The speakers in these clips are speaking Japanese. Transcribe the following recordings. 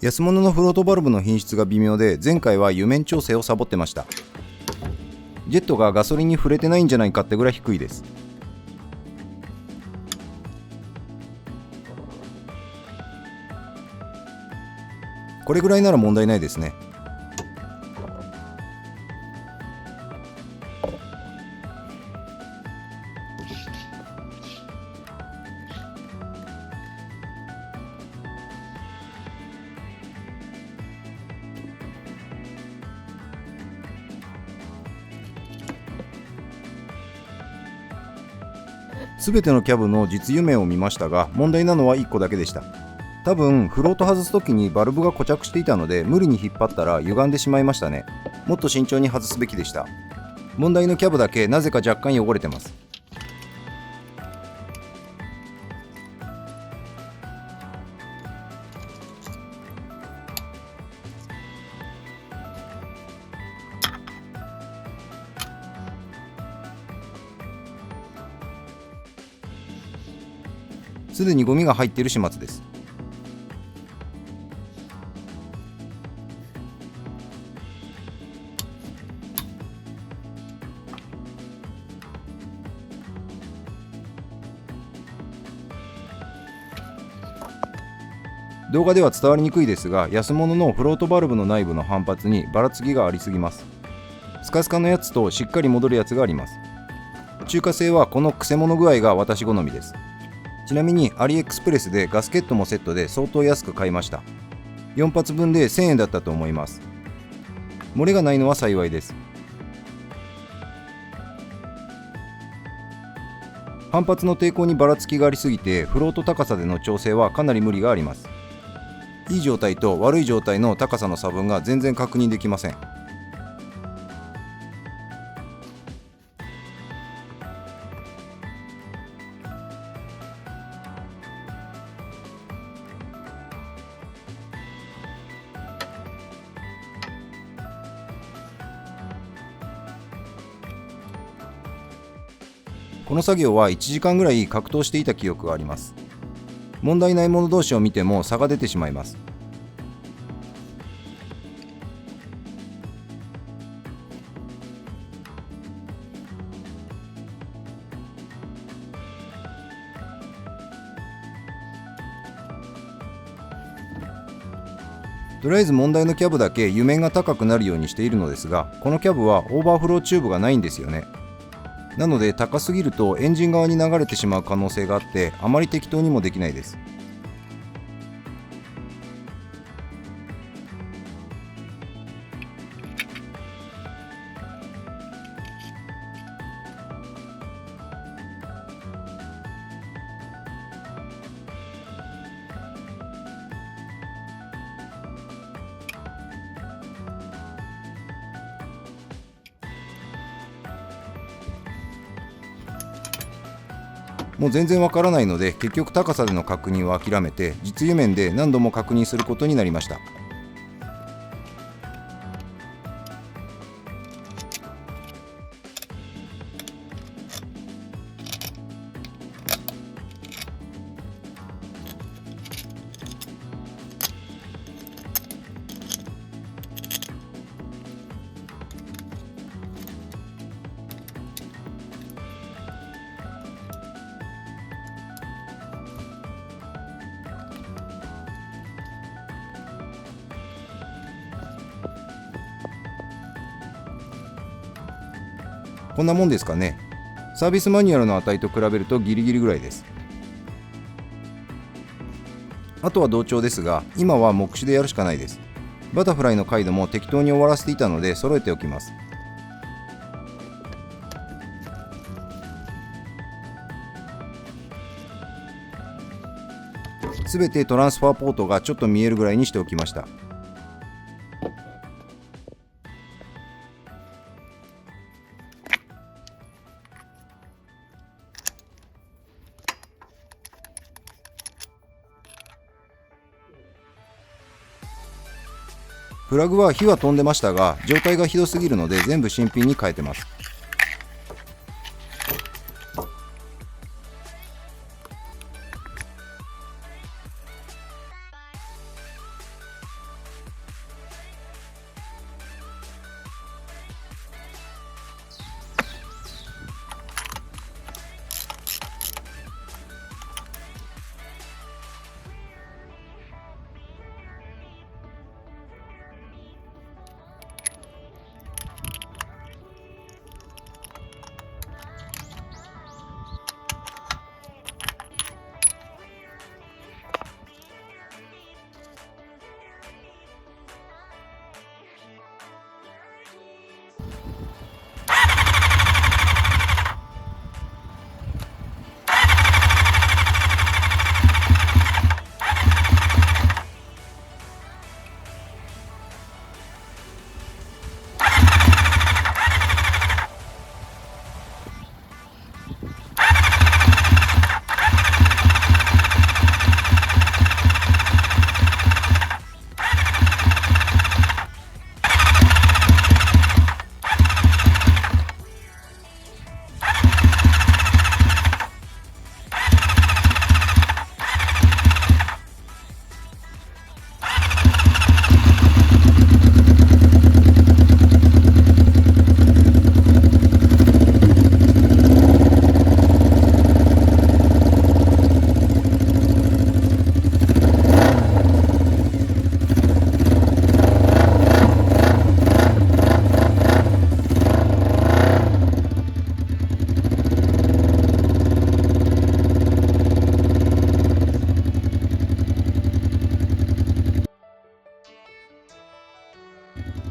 安物のフロートバルブの品質が微妙で、前回は油面調整をサボってました。ジェットがガソリンに触れてないんじゃないかってぐらい低いです。これぐらいなら問題ないですね。すべてのキャブの実油面を見ましたが、問題なのは1個だけでした。多分フロート外す時にバルブが固着していたので、無理に引っ張ったら歪んでしまいましたね。もっと慎重に外すべきでした。問題のキャブだけなぜか若干汚れてます。すでにゴミが入っている始末です。動画では伝わりにくいですが、安物のフロートバルブの内部の反発にばらつきがありすぎます。スカスカのやつとしっかり戻るやつがあります。中華製はこのくせ者具合が私好みです。ちなみにアリエクスプレスでガスケットもセットで相当安く買いました。4発分で1000円だったと思います。漏れがないのは幸いです。反発の抵抗にばらつきがありすぎて、フロート高さでの調整はかなり無理があります。いい状態と悪い状態の高さの差分が全然確認できません。この作業は1時間ぐらい格闘していた記憶があります。問題ないもの同士を見ても差が出てしまいます。とりあえず問題のキャブだけ油面が高くなるようにしているのですが、このキャブはオーバーフローチューブがないんですよね。なので高すぎるとエンジン側に流れてしまう可能性があって、あまり適当にもできないです。もう全然わからないので、結局高さでの確認は諦めて、実油面で何度も確認することになりました。こんなもんですかね。サービスマニュアルの値と比べるとギリギリぐらいです。あとは同調ですが、今は目視でやるしかないです。バタフライの回路も適当に終わらせていたので揃えておきます。すべてトランスファーポートがちょっと見えるぐらいにしておきました。プラグは火は飛んでましたが、状態がひどすぎるので全部新品に変えてます。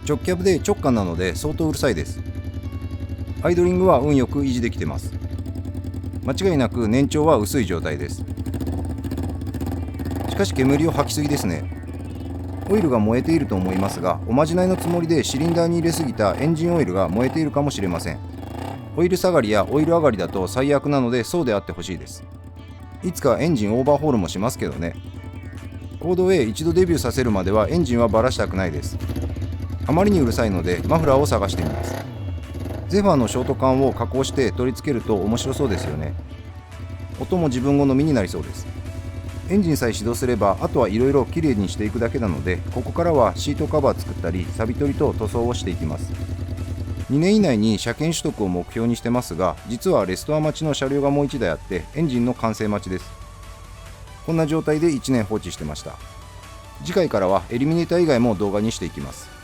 直キャブで直下なので相当うるさいです。アイドリングは運よく維持できてます。間違いなく燃長は薄い状態です。しかし煙を吐きすぎですね。オイルが燃えていると思いますが、おまじないのつもりでシリンダーに入れすぎたエンジンオイルが燃えているかもしれません。オイル下がりやオイル上がりだと最悪なので、そうであってほしいです。いつかエンジンオーバーホールもしますけどね。コード A 一度デビューさせるまではエンジンはバラしたくないです。あまりにうるさいのでマフラーを探してみます。ゼファーのショート管を加工して取り付けると面白そうですよね。音も自分好みになりそうです。エンジンさえ始動すれば、あとはいろいろきれいにしていくだけなので、ここからはシートカバー作ったりサビ取りと塗装をしていきます。2年以内に車検取得を目標にしてますが、実はレストア待ちの車両がもう1台あってエンジンの完成待ちです。こんな状態で1年放置してました。次回からはエリミネーター以外も動画にしていきます。